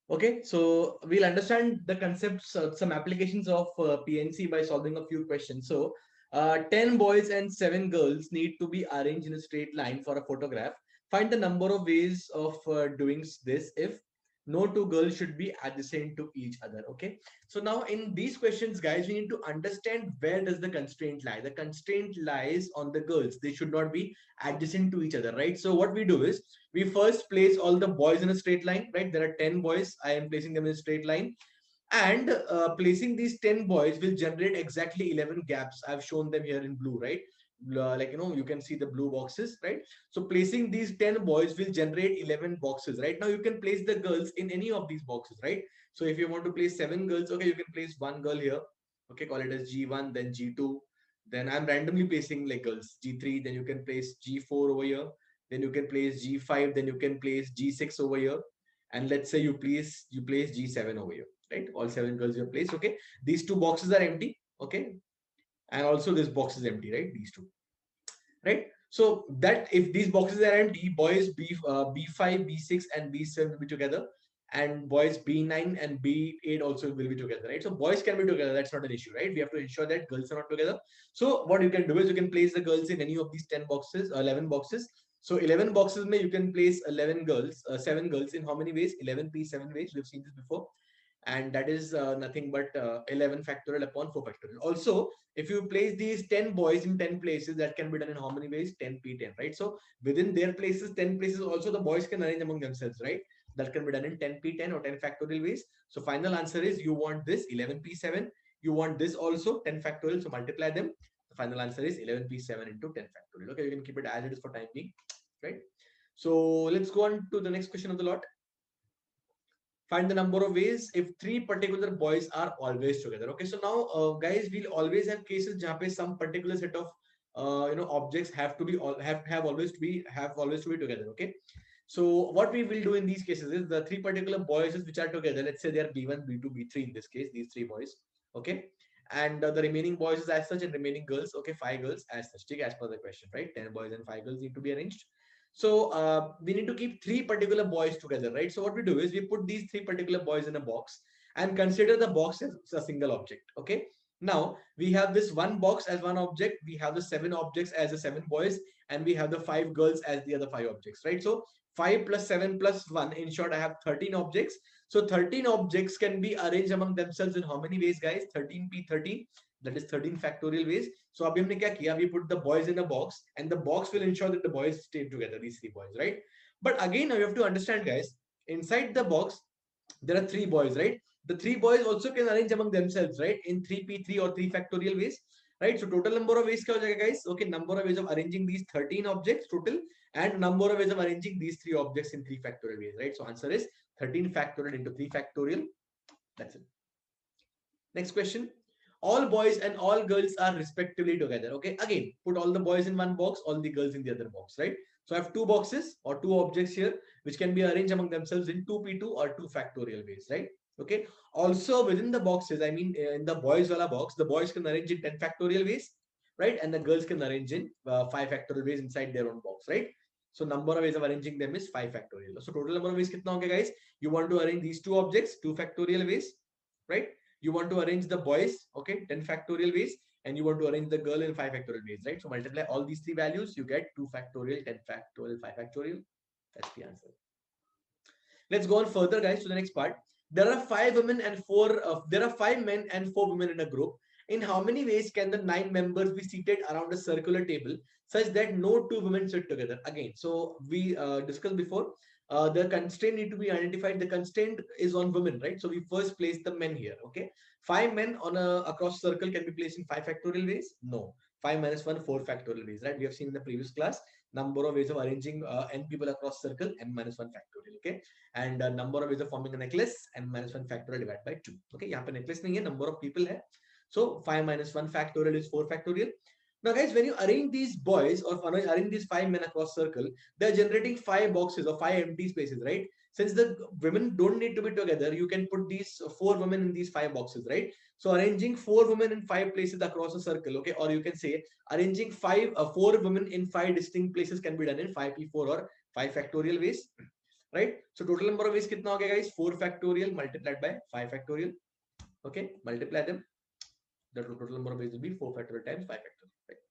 Okay, so we'll understand the concepts, some applications of PNC by solving a few questions. So, 10 boys and 7 girls need to be arranged in a straight line for a photograph. Find the number of ways of doing this if no two girls should be adjacent to each other. Okay, so now in these questions, guys, we need to understand where does the constraint lie. The constraint lies on the girls. They should not be adjacent to each other, right? So, what we do is we first place all the boys in a straight line, right? There are 10 boys. I am placing them in a straight line. And placing these 10 boys will generate exactly 11 gaps. I've shown them here in blue, right? Like, you can see the blue boxes, right? So placing these 10 boys will generate 11 boxes, right? Now you can place the girls in any of these boxes, right? So if you want to place 7 girls, okay, you can place one girl here. Okay, call it as G1, then G2. Then I'm randomly placing like girls, G3, then you can place G4 over here. Then you can place G5, then you can place G6 over here. And let's say you place G7 over here, right? All 7 girls you have placed. Okay, these two boxes are empty. Okay, and also this box is empty, right? These two, right? So that if these boxes are empty, boys B5, B6, and B7 will be together, and boys B9 and B8 also will be together, right? So boys can be together. That's not an issue, right? We have to ensure that girls are not together. So what you can do is you can place the girls in any of these 10 boxes or 11 boxes. So 11 boxes, may you can place 11 girls, 7 girls in how many ways? 11 p 7 ways. We've seen this before, and that is nothing but 11 factorial upon 4 factorial. Also, if you place these 10 boys in 10 places, that can be done in how many ways? 10p10, right? So within their places, 10 places, also the boys can arrange among themselves, right? That can be done in 10p10 or 10 factorial ways. So final answer is you want this 11p7, you want this also 10 factorial, so multiply them. The final answer is 11p7 into 10 factorial. Okay, you can keep it as it is for time being, right? So let's go on to the next question of the lot. Find the number of ways if three particular boys are always together. Okay, so now guys, we'll always have cases jahan pe some particular set of objects have to be all have always to be together. Okay, so what we will do in these cases is the three particular boys which are together, let's say they are B1, B2, B3 in this case, these three boys. Okay, and the remaining boys is as such, and remaining girls, okay, 5 girls as such. Okay, as per the question, right? 10 boys and 5 girls need to be arranged. So we need to keep three particular boys together, right? So what we do is we put these three particular boys in a box and consider the box as a single object. Okay. Now we have this one box as one object. We have the 7 objects as the 7 boys, and we have the 5 girls as the other 5 objects, right? So 5 plus 7 plus 1. In short, I have 13 objects. So 13 objects can be arranged among themselves in how many ways, guys? 13p13. That is 13 factorial ways. So abhi humne kya kiya? We put the boys in a box, and the box will ensure that the boys stay together, these three boys, right? But again, now you have to understand, guys, inside the box, there are three boys, right? The three boys also can arrange among themselves, right? In 3p3 or 3 factorial ways, right? So total number of ways kya ho jayega, guys? Okay, number of ways of arranging these 13 objects total, and number of ways of arranging these three objects in 3 factorial ways, right? So answer is 13 factorial into 3 factorial. That's it. Next question. All boys and all girls are respectively together. Okay. Again, put all the boys in one box, all the girls in the other box, right? So I have two boxes or two objects here, which can be arranged among themselves in 2p2 or 2 factorial ways, right? Okay. Also within the boxes, I mean, in the boys wala box, the boys can arrange in 10 factorial ways, right? And the girls can arrange in 5 factorial ways inside their own box, right? So number of ways of arranging them is 5 factorial. So total number of ways kitna hoga, guys? You want to arrange these two objects, 2 factorial ways, right? You want to arrange the boys, okay, 10 factorial ways, and you want to arrange the girl in 5 factorial ways, right? So multiply all these three values, you get 2 factorial, 10 factorial, 5 factorial. That's the answer. Let's go on further, guys, to the next part. There are 5 men and 4 women in a group. In how many ways can the 9 members be seated around a circular table such that no two women sit together? Again, so we discussed before, the constraint need to be identified. The constraint is on women, right? So we first place the men here. Okay, 5 men on a across circle can be placed in 5 factorial ways. No, 5 - 1 4 factorial ways, right? We have seen in the previous class number of ways of arranging n people across circle, n - 1 factorial. Okay, and number of ways of forming a necklace, n - 1 factorial divided by 2. Okay, यहाँ पे necklace नहीं है, number of people है. So 5 - 1 factorial is 4 factorial. Now guys, when you arrange these boys or arrange these 5 men across circle, they're generating 5 boxes or 5 empty spaces, right? Since the women don't need to be together, you can put these 4 women in these 5 boxes, right? So arranging 4 women in 5 places across a circle, okay, or you can say arranging 4 women in 5 distinct places can be done in 5p4 or 5 factorial ways. right? So total number of ways kitna ho gaya guys? 4 factorial multiplied by 5 factorial. Okay, multiply them. The total number of ways will be 4 factorial times 5 factorial. Right?